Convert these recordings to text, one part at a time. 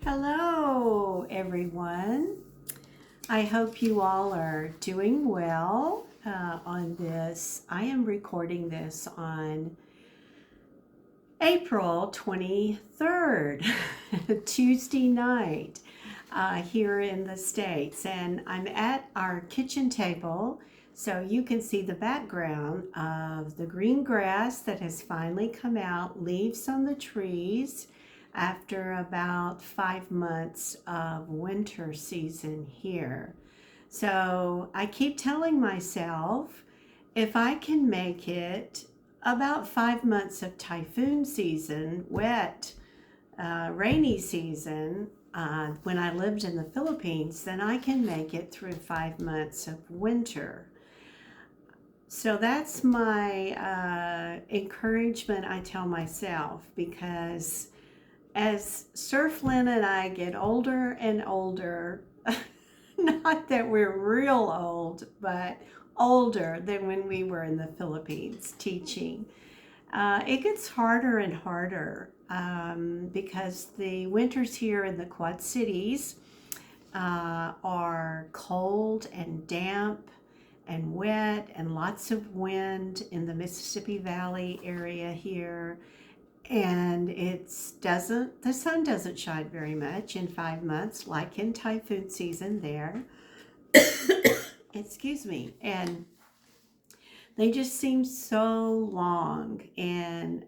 Hello, everyone. I hope you all are doing well on this. I am recording this on April 23rd, Tuesday night here in the States. And I'm at our kitchen table, so you can see the background of the green grass that has finally come out, leaves on the trees after about 5 months of winter season here. So I keep telling myself if I can make it about 5 months of typhoon season, wet, rainy season, when I lived in the Philippines, then I can make it through 5 months of winter. So that's my encouragement I tell myself because as Surflin and I get older and older, not that we're real old, but older than when we were in the Philippines teaching, it gets harder and harder because the winters here in the Quad Cities are cold and damp and wet and lots of wind in the Mississippi Valley area here. And the sun doesn't shine very much in 5 months, like in typhoon season there. Excuse me. And they just seem so long, and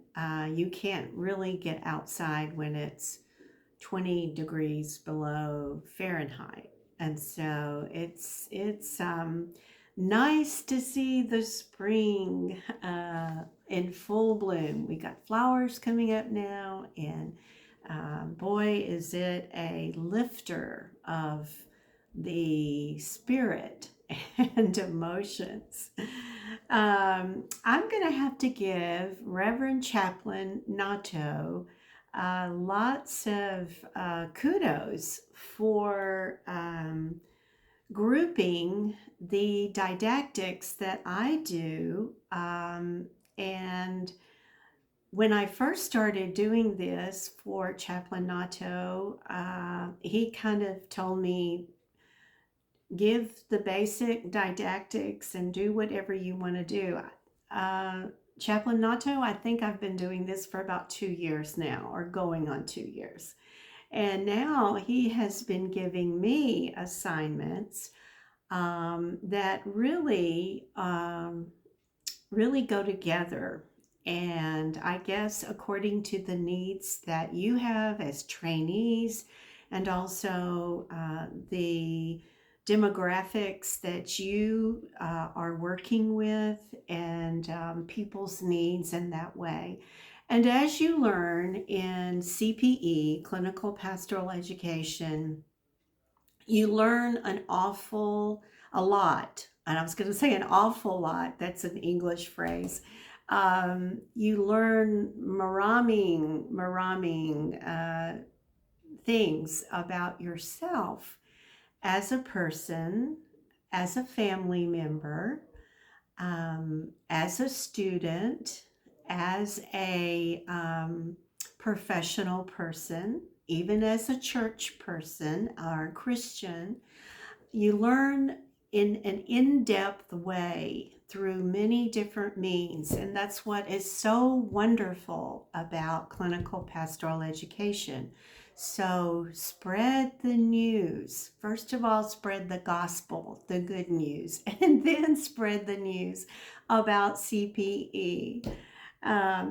you can't really get outside when it's 20 degrees below Fahrenheit. And so it's nice to see the spring in full bloom. We got flowers coming up now, and boy, is it a lifter of the spirit and emotions. I'm going to have to give Reverend Chaplain Nato lots of kudos for grouping the didactics that I do. And when I first started doing this for Chaplain Nato, he kind of told me, give the basic didactics and do whatever you want to do. Uh, Chaplain Nato, I think I've been doing this for about 2 years now, or going on 2 years. And now he has been giving me assignments that really go together. And I guess according to the needs that you have as trainees, and also the demographics that you are working with, and people's needs in that way. And as you learn in CPE, clinical pastoral education, you learn a lot. And I was going to say an awful lot. That's an English phrase. You learn things about yourself as a person, as a family member, as a student, as a professional person, even as a church person or Christian. You learn in an in-depth way through many different means, and that's what is so wonderful about clinical pastoral education. So spread the news. First of all, spread the gospel, the good news, and then spread the news about CPE.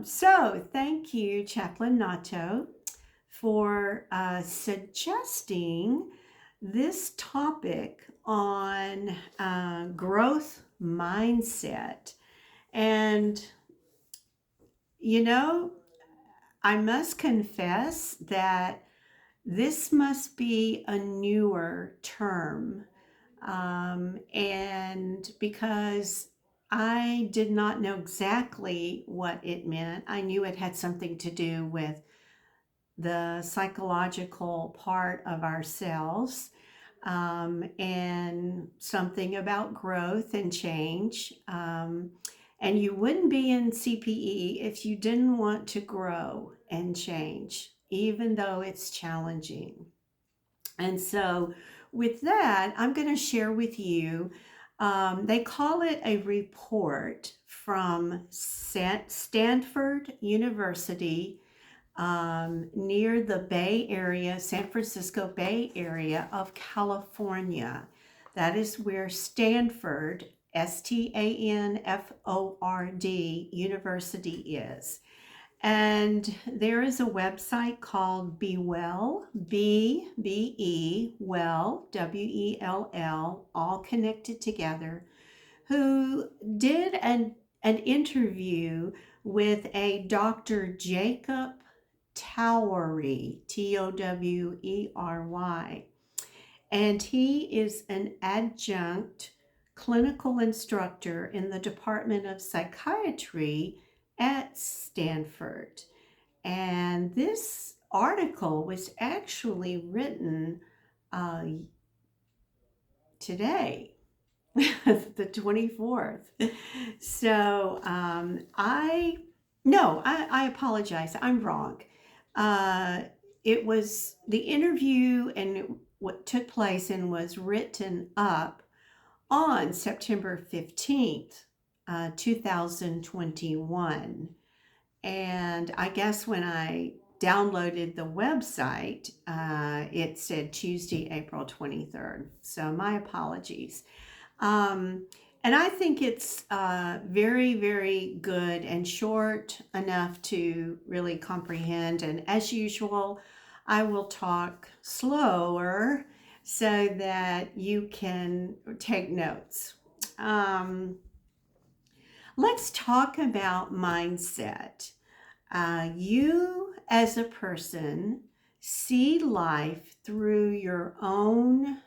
So thank you, Chaplain Nato, for suggesting this topic on growth mindset. And, you know, I must confess that this must be a newer term. And because I did not know exactly what it meant, I knew it had something to do with the psychological part of ourselves, and something about growth and change. And you wouldn't be in CPE if you didn't want to grow and change, even though it's challenging. And so, with that, I'm going to share with you. They call it a report from Stanford University, near the Bay Area, San Francisco Bay Area of California. That is where Stanford, Stanford University is. And there is a website called Be Well, Well, WELL, all connected together, who did an interview with a Dr. Jacob Towery, Towery. And he is an adjunct clinical instructor in the Department of Psychiatry at Stanford. And this article was actually written uh, today, the 24th. So I apologize. I'm wrong. Uh, it was the interview and what took place and was written up on September 15th, 2021. And I guess when I downloaded the website, it said Tuesday, April 23rd. So my apologies. And I think it's very, very good and short enough to really comprehend. And as usual, I will talk slower so that you can take notes. Let's talk about mindset. You, as a person, see life through your own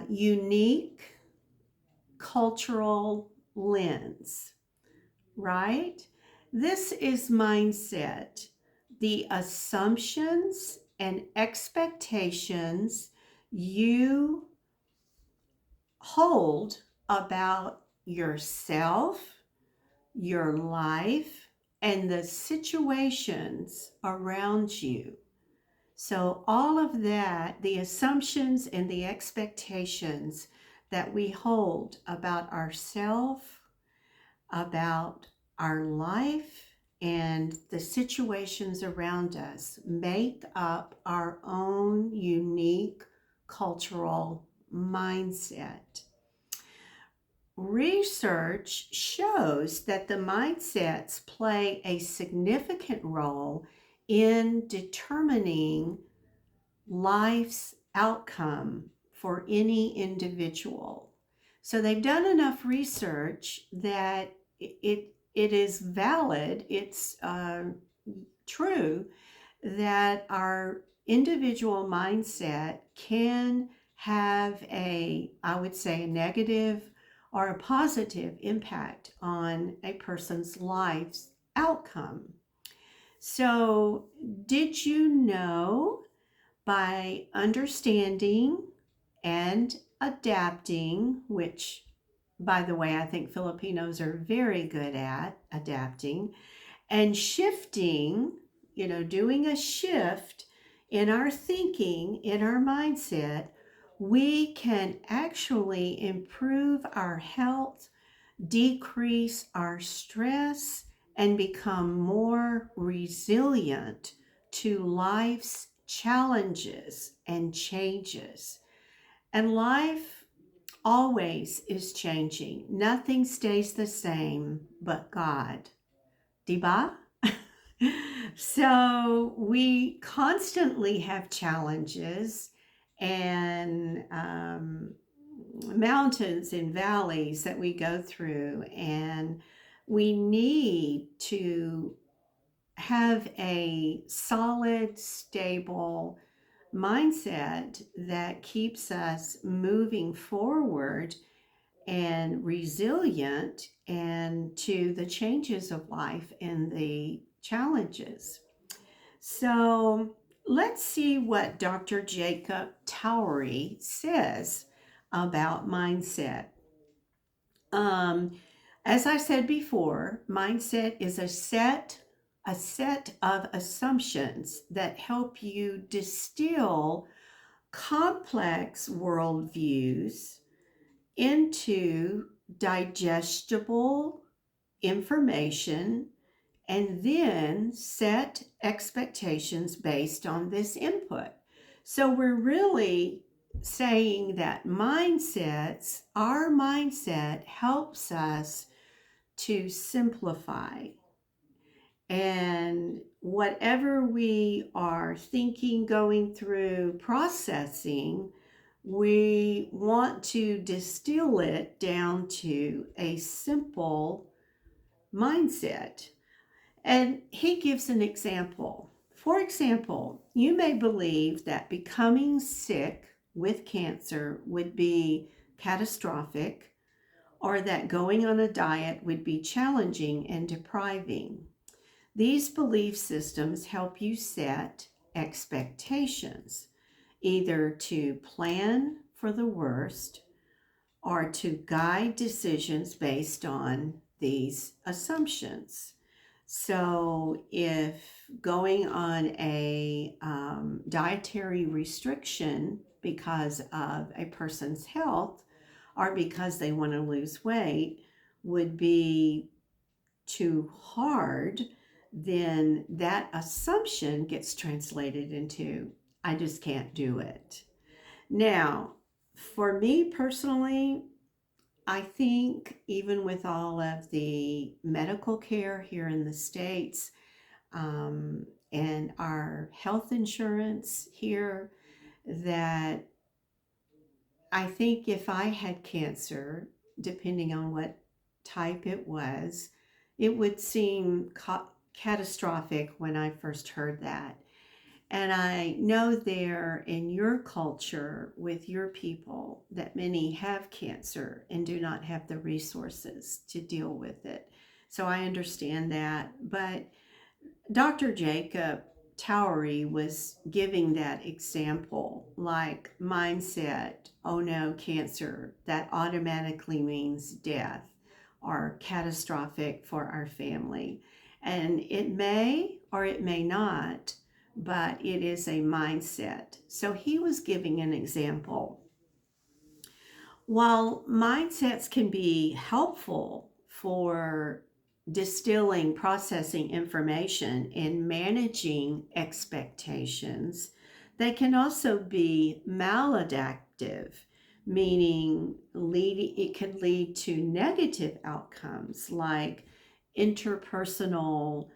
unique cultural lens, right? This is mindset, the assumptions and expectations you hold about yourself, your life, and the situations around you. So, all of that, the assumptions and the expectations that we hold about ourselves, about our life, and the situations around us make up our own unique cultural mindset. Research shows that the mindsets play a significant role in determining life's outcome for any individual. So they've done enough research that it is valid, it's true that our individual mindset can have I would say, a negative or a positive impact on a person's life's outcome. So, did you know, by understanding and adapting, which, by the way, I think Filipinos are very good at adapting, and shifting, doing a shift in our thinking, in our mindset, we can actually improve our health, decrease our stress, and become more resilient to life's challenges and changes. And life always is changing. Nothing stays the same but God. Diba? So we constantly have challenges and mountains and valleys that we go through, and we need to have a solid, stable mindset that keeps us moving forward and resilient and to the changes of life and the challenges. So let's see what Dr. Jacob Towery says about mindset. Um, as I said before, mindset is a set of assumptions that help you distill complex worldviews into digestible information and then set expectations based on this input. So we're really saying that our mindset helps us to simplify. And whatever we are thinking, going through, processing, we want to distill it down to a simple mindset. And he gives an example. For example, you may believe that becoming sick with cancer would be catastrophic, or that going on a diet would be challenging and depriving. These belief systems help you set expectations, either to plan for the worst or to guide decisions based on these assumptions. So, if going on a dietary restriction because of a person's health or because they want to lose weight would be too hard, then that assumption gets translated into, I just can't do it. Now, for me personally, I think even with all of the medical care here in the States, and our health insurance here, that I think if I had cancer, depending on what type it was, it would seem catastrophic when I first heard that. And I know there in your culture with your people that many have cancer and do not have the resources to deal with it. So I understand that. But Dr. Jacob Towery was giving that example, like mindset, oh no, cancer, that automatically means death or catastrophic for our family. And it may or it may not, but it is a mindset. So he was giving an example. While mindsets can be helpful for distilling, processing information, and managing expectations, they can also be maladaptive, meaning it can lead to negative outcomes like interpersonal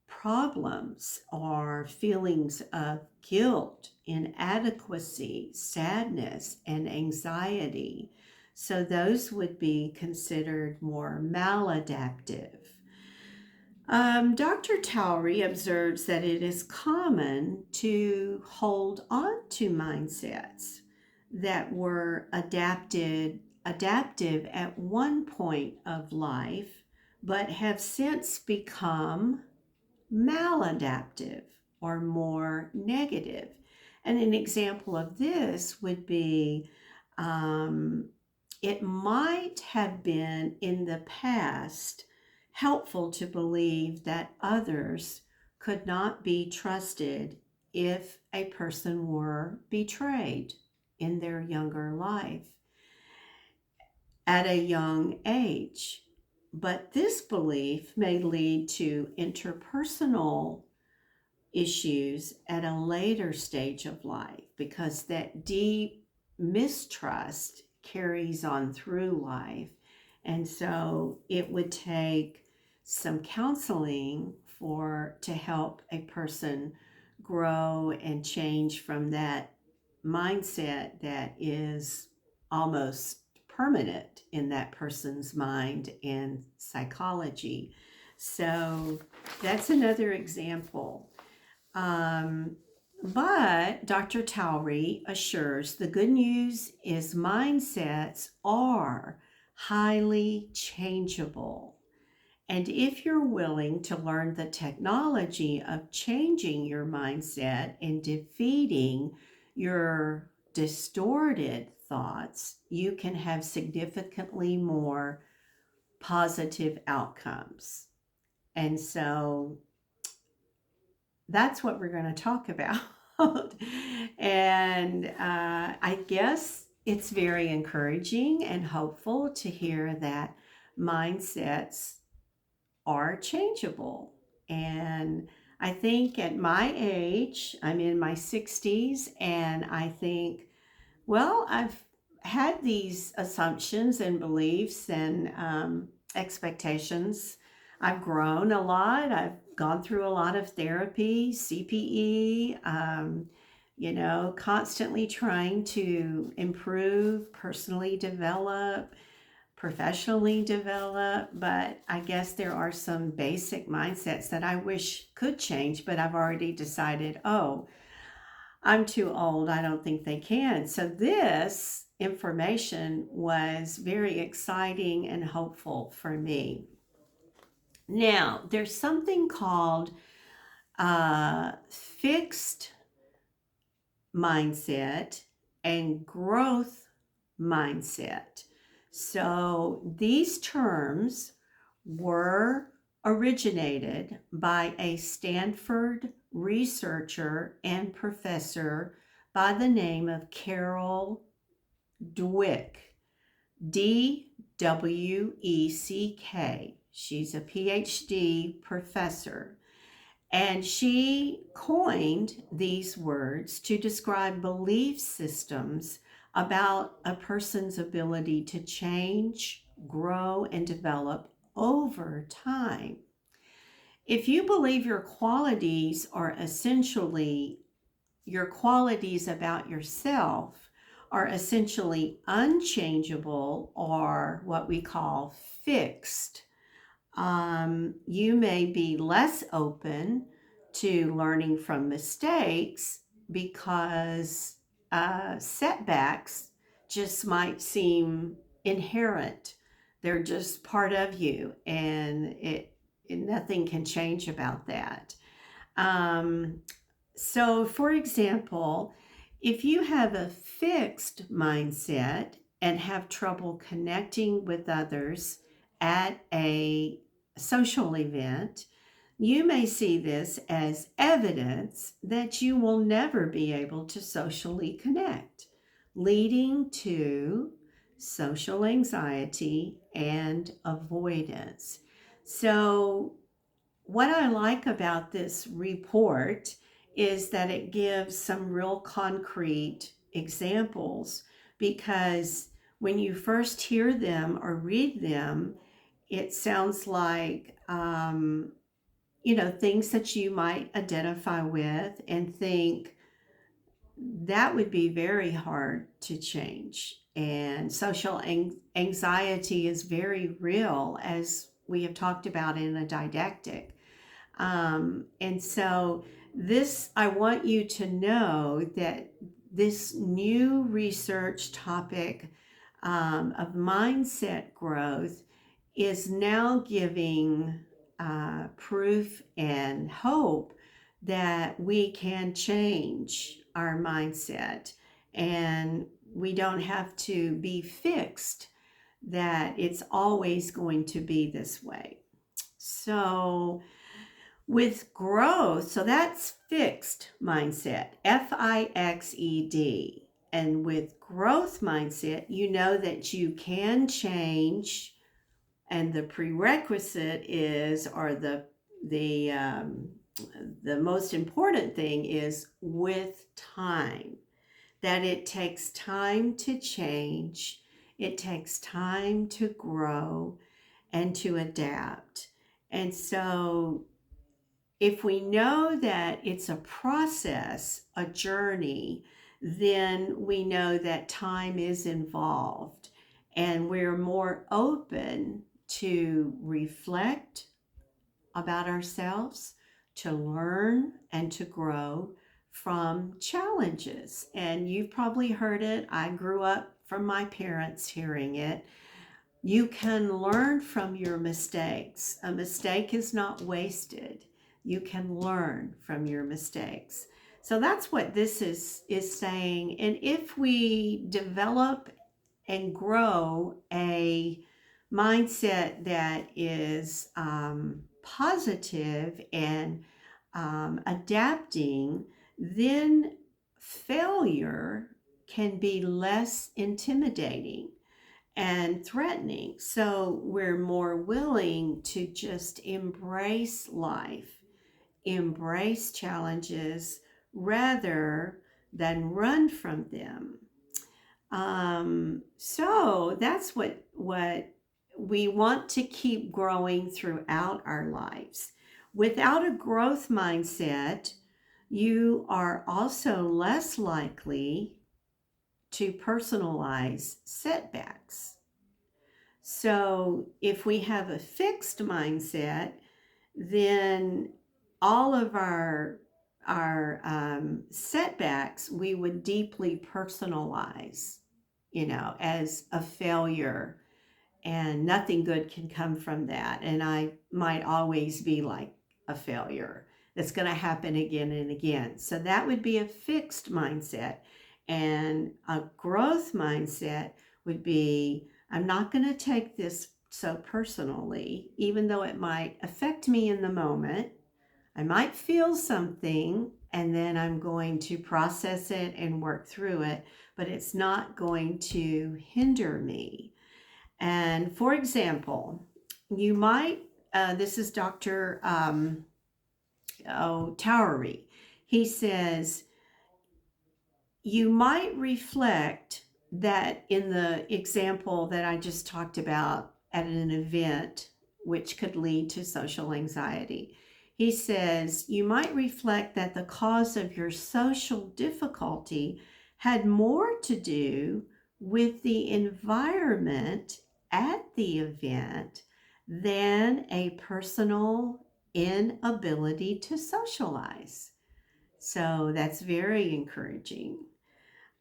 problems or feelings of guilt, inadequacy, sadness, and anxiety. So those would be considered more maladaptive. Dr. Towery observes that it is common to hold on to mindsets that were adaptive at one point of life, but have since become maladaptive or more negative. And an example of this would be it might have been in the past helpful to believe that others could not be trusted if a person were betrayed in their younger life at a young age. But this belief may lead to interpersonal issues at a later stage of life because that deep mistrust carries on through life. And so it would take some counseling to help a person grow and change from that mindset that is almost permanent in that person's mind and psychology. So that's another example. But Dr. Towery assures the good news is mindsets are highly changeable. And if you're willing to learn the technology of changing your mindset and defeating your distorted thoughts, you can have significantly more positive outcomes. And so that's what we're going to talk about about. And I guess it's very encouraging and hopeful to hear that mindsets are changeable. And I think at my age, I'm in my 60s, and I think, well, I've had these assumptions and beliefs and expectations. I've grown a lot. I've gone through a lot of therapy, CPE, constantly trying to improve, personally develop, professionally develop. But I guess there are some basic mindsets that I wish could change, but I've already decided, oh, I'm too old. I don't think they can. So this information was very exciting and hopeful for me. Now, there's something called fixed mindset and growth mindset. So these terms were originated by a Stanford researcher and professor by the name of Carol Dweck, Dweck. She's a PhD professor. And she coined these words to describe belief systems about a person's ability to change, grow, and develop over time. If you believe your qualities about yourself are essentially unchangeable or what we call fixed, you may be less open to learning from mistakes because setbacks just might seem inherent. They're just part of you, and nothing can change about that. Um, so, for example, if you have a fixed mindset and have trouble connecting with others at a social event, you may see this as evidence that you will never be able to socially connect, leading to social anxiety and avoidance. So, what I like about this report is that it gives some real concrete examples, because when you first hear them or read them, it sounds like, things that you might identify with and think that would be very hard to change. And social anxiety is very real, as we have talked about in a didactic. And so, I want you to know that this new research topic of mindset growth is now giving proof and hope that we can change our mindset, and we don't have to be fixed that it's always going to be this way. So, with growth, so that's fixed mindset, FIXED. And with growth mindset, you know that you can change, and the prerequisite is, or the most important thing is with time, that it takes time to change, it takes time to grow and to adapt. And so, if we know that it's a process, a journey, then we know that time is involved, and we're more open to reflect about ourselves, to learn and to grow from challenges. And you've probably heard it. I grew up from my parents hearing it. You can learn from your mistakes. A mistake is not wasted. You can learn from your mistakes. So that's what this is saying. And if we develop and grow a mindset that is positive and adapting, then failure can be less intimidating and threatening. So we're more willing to just embrace life, embrace challenges rather than run from them. So that's what we want to keep growing throughout our lives. Without a growth mindset, you are also less likely to personalize setbacks. So if we have a fixed mindset, then all of our setbacks we would deeply personalize, as a failure, and nothing good can come from that. And I might always be like a failure. That's going to happen again and again. So that would be a fixed mindset. And a growth mindset would be, I'm not going to take this so personally, even though it might affect me in the moment. I might feel something and then I'm going to process it and work through it, but it's not going to hinder me. And for example, you might, this is Dr. Towery. He says, you might reflect that in the example that I just talked about at an event, which could lead to social anxiety. He says, you might reflect that the cause of your social difficulty had more to do with the environment at the event than a personal inability to socialize. So that's very encouraging.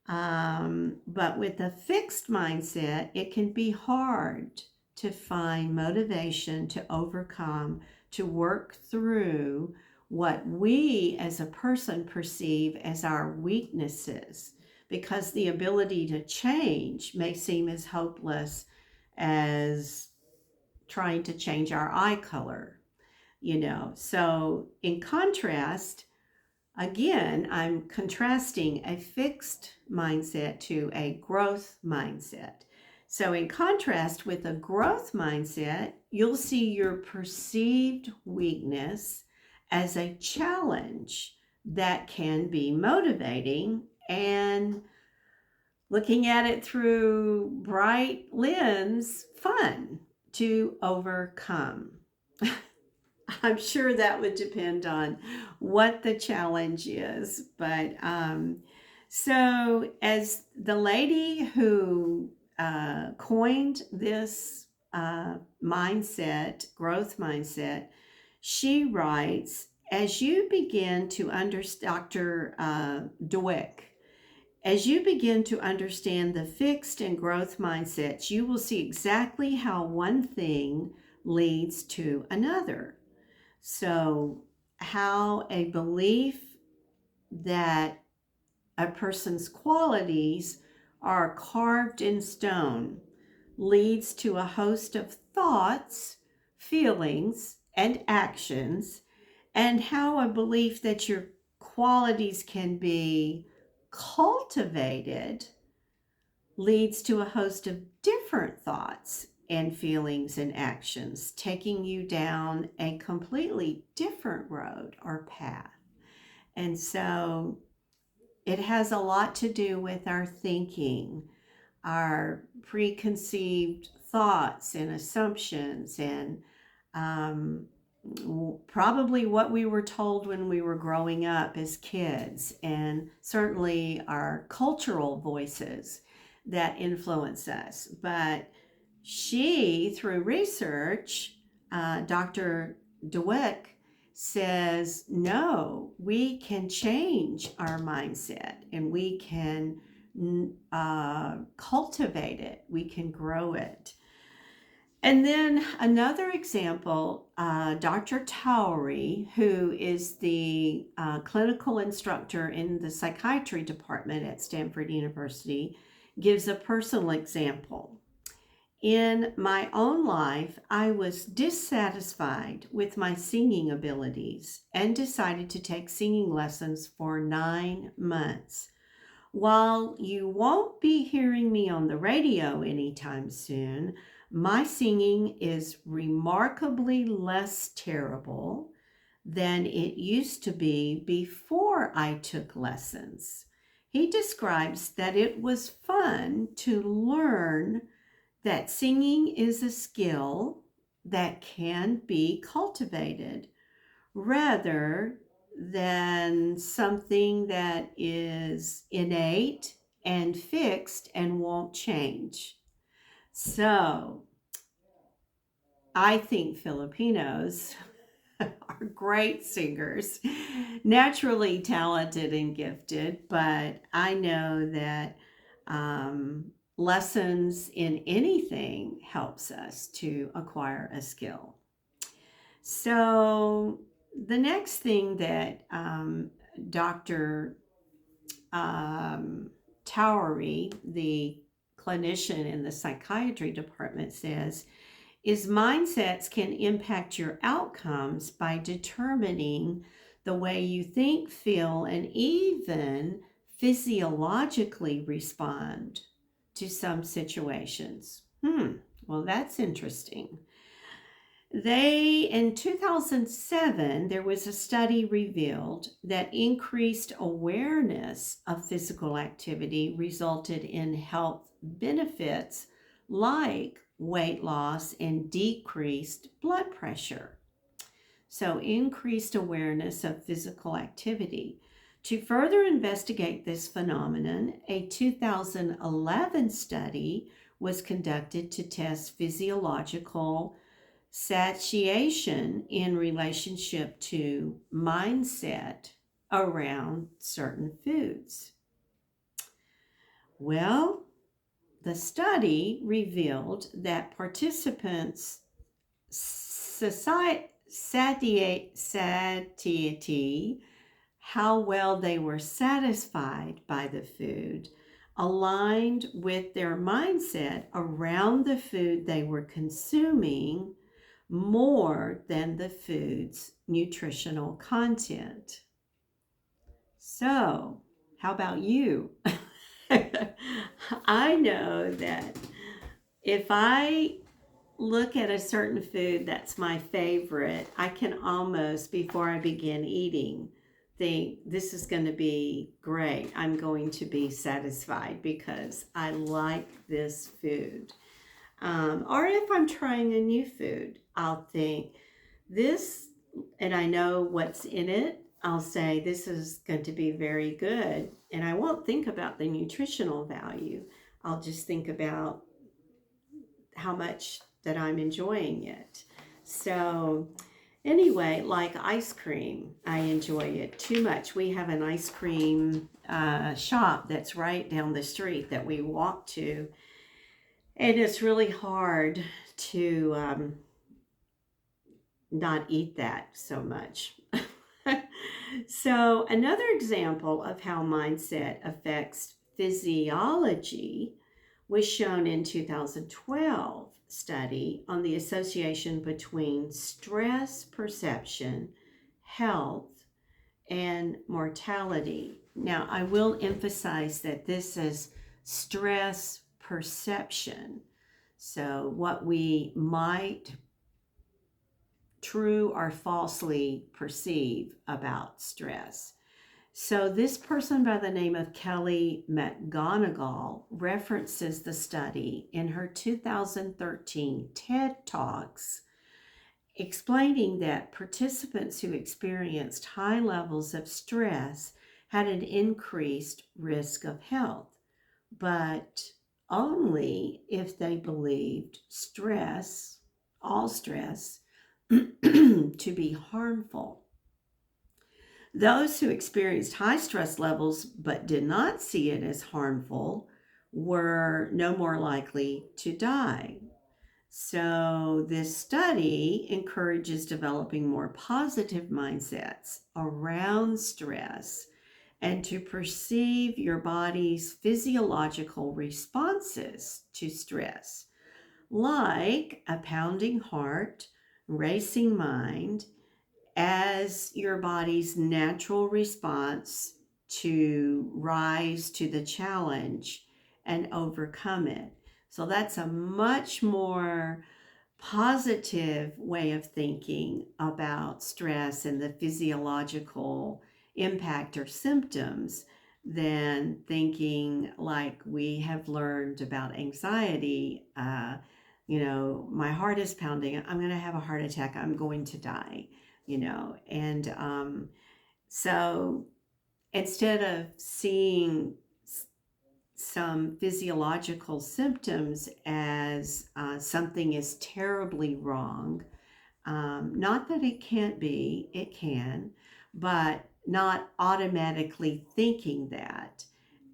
But with a fixed mindset, it can be hard to find motivation to overcome, to work through what we as a person perceive as our weaknesses, because the ability to change may seem as hopeless as trying to change our eye color, So, in contrast, again, I'm contrasting a fixed mindset to a growth mindset. So, in contrast with a growth mindset, you'll see your perceived weakness as a challenge that can be motivating, and looking at it through bright lens, fun to overcome. I'm sure that would depend on what the challenge is. But so, as the lady who coined this mindset, growth mindset, she writes, as you begin to understand, Dr. Dweck, as you begin to understand the fixed and growth mindsets, you will see exactly how one thing leads to another. So, how a belief that a person's qualities are carved in stone leads to a host of thoughts, feelings, and actions, and how a belief that your qualities can be cultivated leads to a host of different thoughts and feelings and actions, taking you down a completely different road or path. And so it has a lot to do with our thinking, our preconceived thoughts and assumptions, and um, probably what we were told when we were growing up as kids, and certainly our cultural voices that influence us. But she, through research, Dr. Dweck says, no, we can change our mindset and we can cultivate it, we can grow it. And then another example, Dr. Towery, who is the clinical instructor in the psychiatry department at Stanford University, gives a personal example. In my own life, I was dissatisfied with my singing abilities and decided to take singing lessons for 9 months. While you won't be hearing me on the radio anytime soon, my singing is remarkably less terrible than it used to be before I took lessons. He describes that it was fun to learn that singing is a skill that can be cultivated rather than something that is innate and fixed and won't change. So I think Filipinos are great singers, naturally talented and gifted, but I know that lessons in anything helps us to acquire a skill. So the next thing that Dr. Um, Towery, the clinician in the psychiatry department, says is mindsets can impact your outcomes by determining the way you think, feel, and even physiologically respond to some situations. Well, that's interesting. In 2007, there was a study revealed that increased awareness of physical activity resulted in health benefits like weight loss and decreased blood pressure. So, increased awareness of physical activity. To further investigate this phenomenon, a 2011 study was conducted to test physiological satiation in relationship to mindset around certain foods. Well, the study revealed that participants' satiety, how well they were satisfied by the food, aligned with their mindset around the food they were consuming more than the food's nutritional content. So, how about you? I know that if I look at a certain food that's my favorite, I can almost, before I begin eating, think this is going to be great. I'm going to be satisfied because I like this food. Or if I'm trying a new food, I'll think this, and I know what's in it. I'll say this is going to be very good. And I won't think about the nutritional value. I'll just think about how much that I'm enjoying it. So, anyway, like ice cream, I enjoy it too much. We have an ice cream shop that's right down the street that we walk to. And it's really hard to not eat that so much. So, another example of how mindset affects physiology was shown in 2012 study on the association between stress perception, health, and mortality. Now, I will emphasize that this is stress perception. So, what we might true or falsely perceive about stress. So, this person by the name of Kelly McGonigal references the study in her 2013 TED Talks, explaining that participants who experienced high levels of stress had an increased risk of health, but only if they believed stress, all stress, to be harmful. Those who experienced high stress levels but did not see it as harmful were no more likely to die. So, this study encourages developing more positive mindsets around stress and to perceive your body's physiological responses to stress, like a pounding heart, racing mind, as your body's natural response to rise to the challenge and overcome it. So that's a much more positive way of thinking about stress and the physiological impact or symptoms than thinking like we have learned about anxiety. My heart is pounding. I'm going to have a heart attack. I'm going to die. And so instead of seeing some physiological symptoms as something is terribly wrong. Not that it can't be, it can, but not automatically thinking that.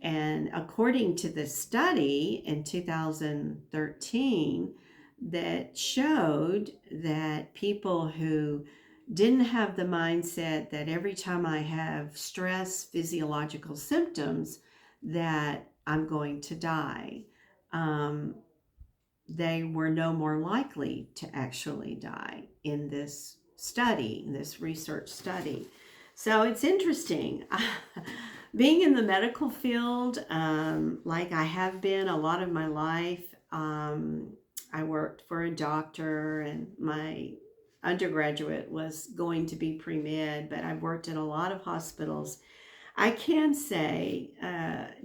And according to the study in 2013 that showed that people who didn't have the mindset that every time I have stress, physiological symptoms, that I'm going to die, um, they were no more likely to actually die in this study, this research study. So it's interesting. Being in the medical field, like I have been a lot of my life, I worked for a doctor, and my undergraduate was going to be pre-med, but I've worked in a lot of hospitals. I can say,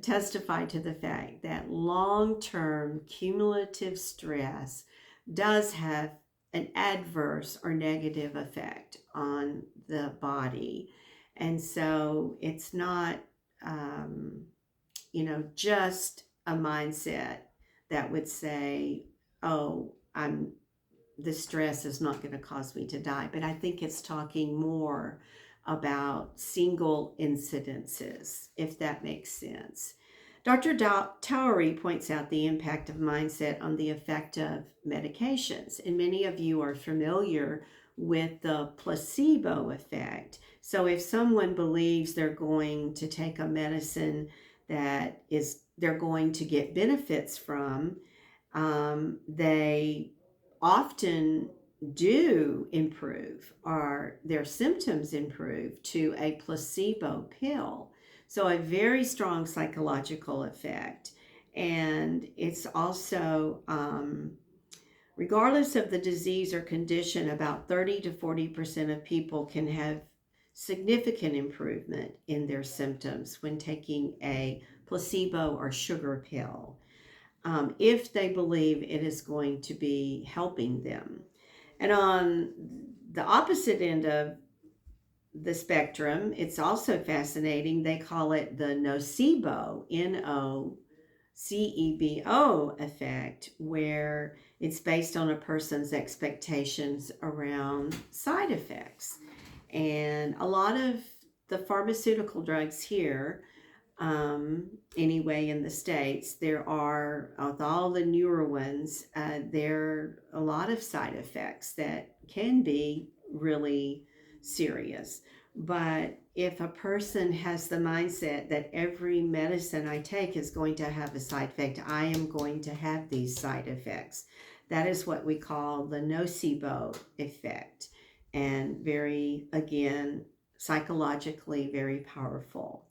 testify to the fact that long-term cumulative stress does have an adverse or negative effect on the body. And so it's not, just a mindset that would say, oh, the stress is not going to cause me to die. But I think it's talking more about single incidences, if that makes sense. Dr. Towery points out the impact of mindset on the effect of medications, and many of you are familiar with the placebo effect. So if someone believes they're going to take a medicine that they're going to get benefits from, they often do improve, or their symptoms improve, to a placebo pill. So a very strong psychological effect. And it's also, regardless of the disease or condition, about 30 to 40% of people can have significant improvement in their symptoms when taking a placebo or sugar pill, if they believe it is going to be helping them. And on the opposite end of the spectrum, it's also fascinating. They call it the nocebo, NOCEBO effect, where it's based on a person's expectations around side effects. And a lot of the pharmaceutical drugs here, anyway, in the States, there are, with all the newer ones, there are a lot of side effects that can be really serious. But if a person has the mindset that every medicine I take is going to have a side effect, I am going to have these side effects. That is what we call the nocebo effect. And very, again, psychologically very powerful.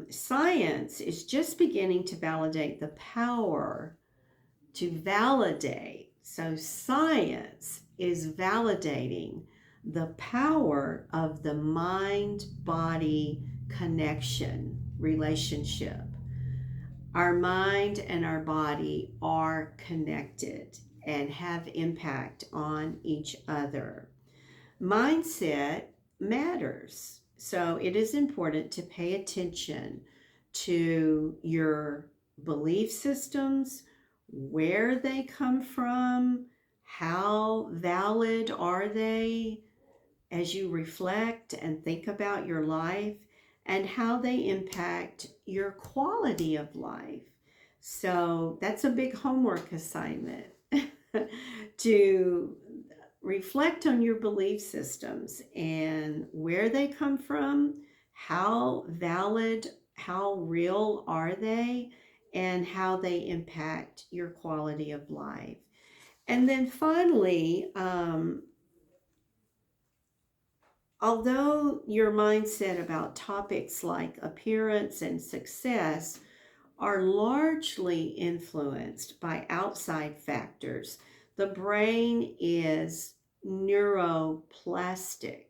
Science is just beginning to validate the power to validate. So science is validating the power of the mind-body connection relationship. Our mind and our body are connected and have impact on each other. Mindset matters. So it is important to pay attention to your belief systems, where they come from, how valid are they as you reflect and think about your life, and how they impact your quality of life. So that's a big homework assignment to reflect on your belief systems and where they come from, how valid, how real are they, and how they impact your quality of life. And then finally, although your mindset about topics like appearance and success are largely influenced by outside factors, the brain is neuroplastic.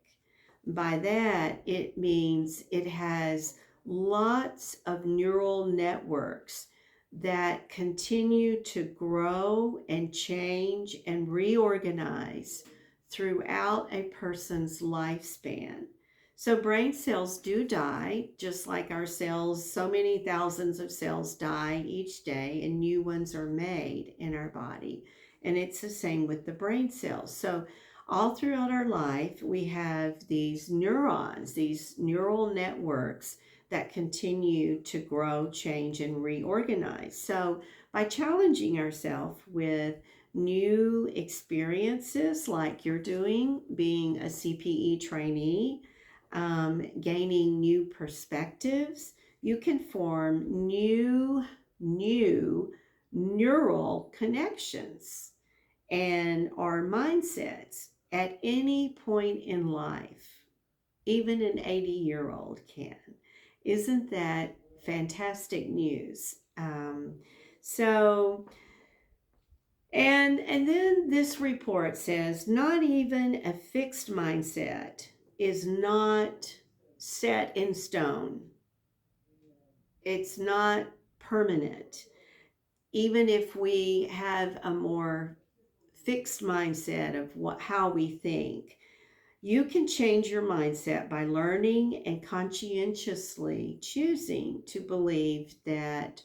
By that, it means it has lots of neural networks that continue to grow and change and reorganize throughout a person's lifespan. So brain cells do die, just like our cells. So many thousands of cells die each day, and new ones are made in our body. And it's the same with the brain cells. So all throughout our life, we have these neurons, these neural networks that continue to grow, change, and reorganize. So by challenging ourselves with new experiences like you're doing, being a CPE trainee, gaining new perspectives, you can form new neural connections and our mindsets at any point in life. Even an 80-year-old can. Isn't that fantastic news? So and then this report says not even a fixed mindset is not set in stone. It's not permanent. Even if we have a more fixed mindset of how we think, you can change your mindset by learning and conscientiously choosing to believe that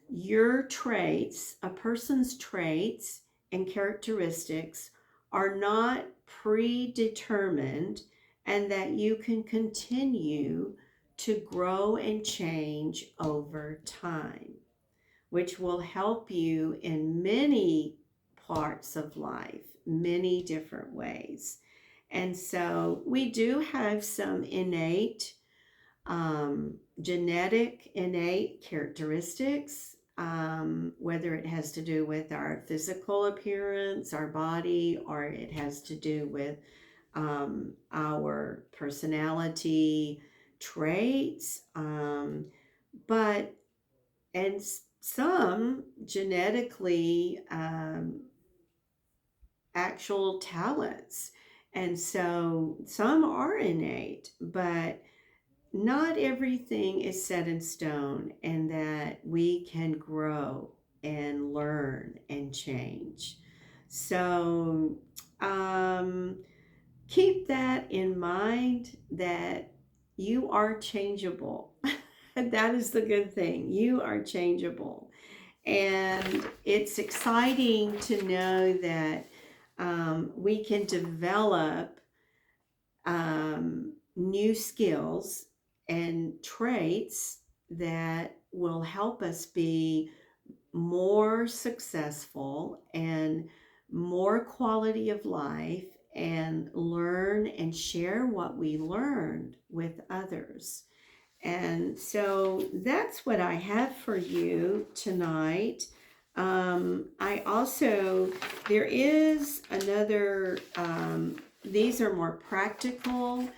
your traits, a person's traits and characteristics, are not predetermined, and that you can continue to grow and change over time, which will help you in many parts of life, many different ways. And so we do have some genetic innate characteristics, whether it has to do with our physical appearance, our body, or it has to do with our personality traits. But and some genetically actual talents. And so some are innate, but not everything is set in stone, and that we can grow and learn and change. So keep that in mind, that you are changeable. That is the good thing. You are changeable. And it's exciting to know that we can develop new skills and traits that will help us be more successful and more quality of life, and learn and share what we learned with others. And so that's what I have for you tonight. I also, there is another, these are more practical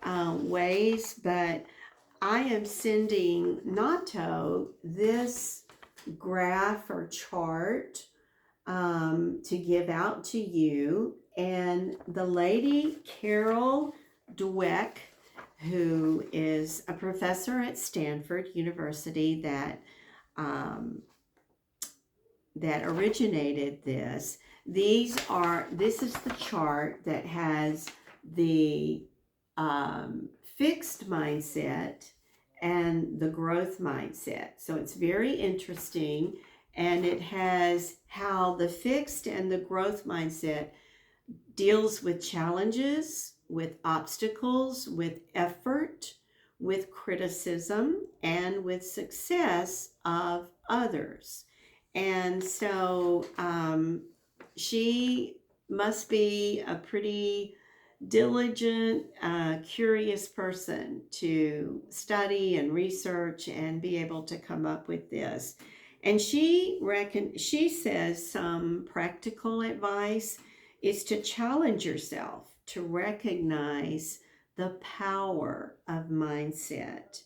ways, but I am sending Nato this graph or chart to give out to you. And the lady, Carol Dweck, who is a professor at Stanford University that originated this. This is the chart that has the fixed mindset and the growth mindset. So it's very interesting, and it has how the fixed and the growth mindset deals with challenges, with obstacles, with effort, with criticism, and with success of others. And so she must be a pretty diligent, curious person to study and research and be able to come up with this. And she says some practical advice is to challenge yourself to recognize the power of mindset.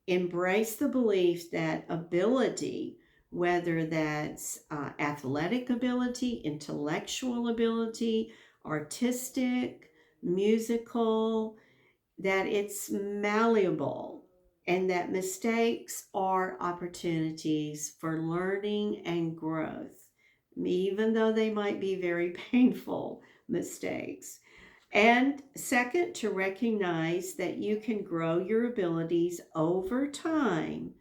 Embrace the belief that ability, whether that's athletic ability, intellectual ability, artistic, musical, that it's malleable and that mistakes are opportunities for learning and growth, even though they might be very painful mistakes. And second, to recognize that you can grow your abilities over time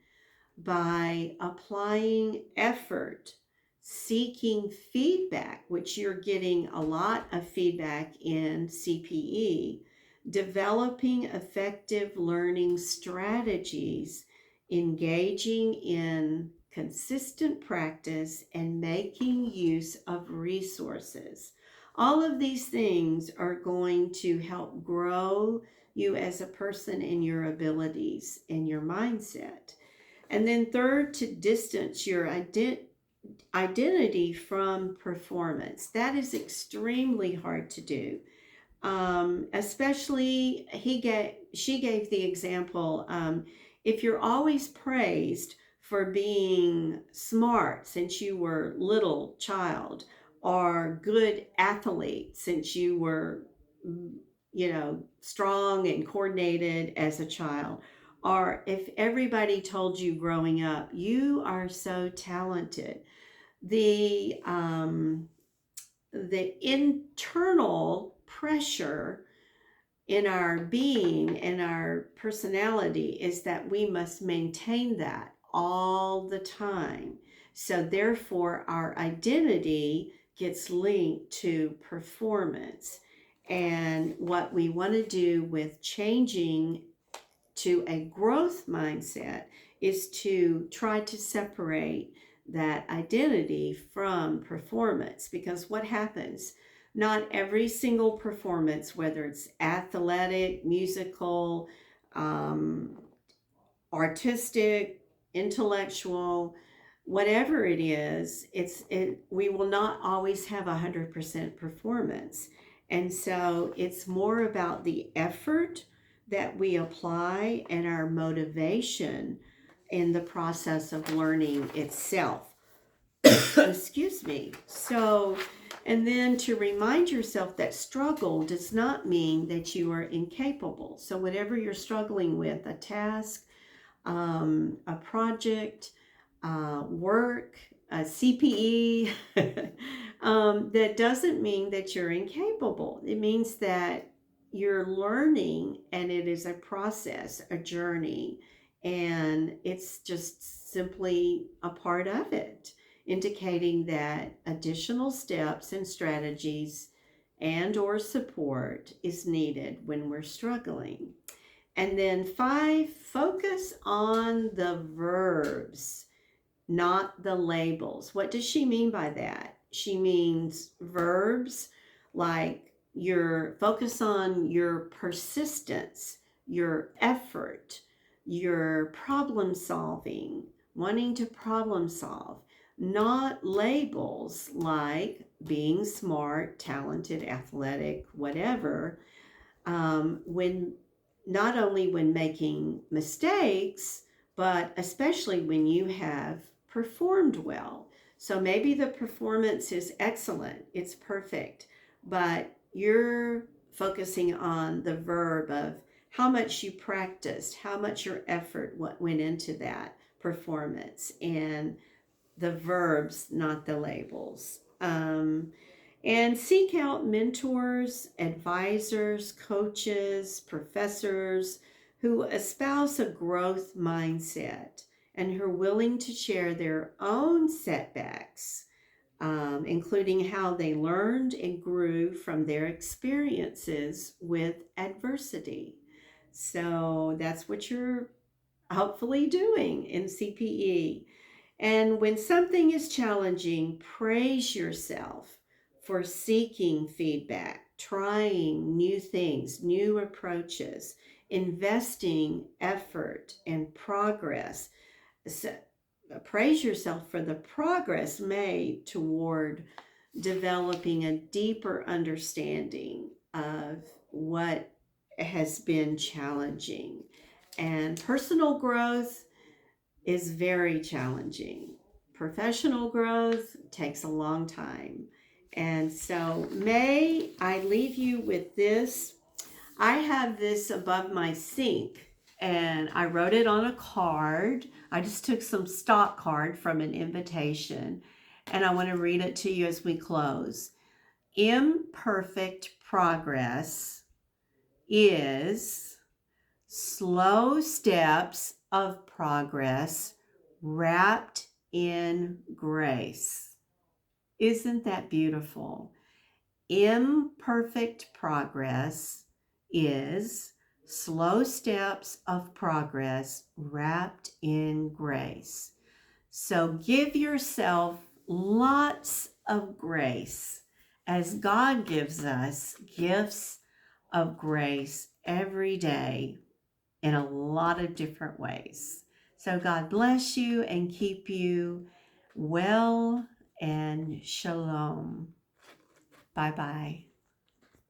by applying effort, seeking feedback, which you're getting a lot of feedback in CPE, developing effective learning strategies, engaging in consistent practice, and making use of resources. All of these things are going to help grow you as a person in your abilities and your mindset. And then third, to distance your identity from performance. That is extremely hard to do. Especially she gave the example, if you're always praised for being smart since you were little child, or good athlete since you were, strong and coordinated as a child, or if everybody told you growing up, you are so talented, the internal pressure in our being and our personality is that we must maintain that all the time. So therefore our identity gets linked to performance. And what we want to do with changing to a growth mindset is to try to separate that identity from performance. Because what happens, not every single performance, whether it's athletic, musical, um, artistic, intellectual, whatever it is, we will not always have 100% performance. And so it's more about the effort that we apply and our motivation in the process of learning itself. Excuse me. So, and then to remind yourself that struggle does not mean that you are incapable. So, whatever you're struggling with, a task, a project, work, a CPE, that doesn't mean that you're incapable. It means that you're learning and it is a process, a journey, and it's just simply a part of it, indicating that additional steps and strategies and or support is needed when we're struggling. And then 5, focus on the verbs, not the labels. What does she mean by that? She means verbs like focus on your persistence, your effort, your problem solving, wanting to problem solve, not labels like being smart, talented, athletic, whatever. When not only when making mistakes, but especially when you have performed well. So maybe the performance is excellent, it's perfect, but you're focusing on the verb of how much you practiced, how much your effort what went into that performance, and the verbs, not the labels. And seek out mentors, advisors, coaches, professors who espouse a growth mindset and who are willing to share their own setbacks, including how they learned and grew from their experiences with adversity. So that's what you're hopefully doing in CPE. And when something is challenging, praise yourself for seeking feedback, trying new things, new approaches, investing effort and progress. So praise yourself for the progress made toward developing a deeper understanding of what has been challenging. And personal growth is very challenging. Professional growth takes a long time. And so, may I leave you with this? I have this above my sink and I wrote it on a card. I just took some stock card from an invitation and I want to read it to you as we close. Imperfect progress is slow steps of progress wrapped in grace. Isn't that beautiful? Imperfect progress is slow steps of progress wrapped in grace. So give yourself lots of grace as God gives us gifts of grace every day in a lot of different ways. So God bless you and keep you well, and shalom. Bye bye.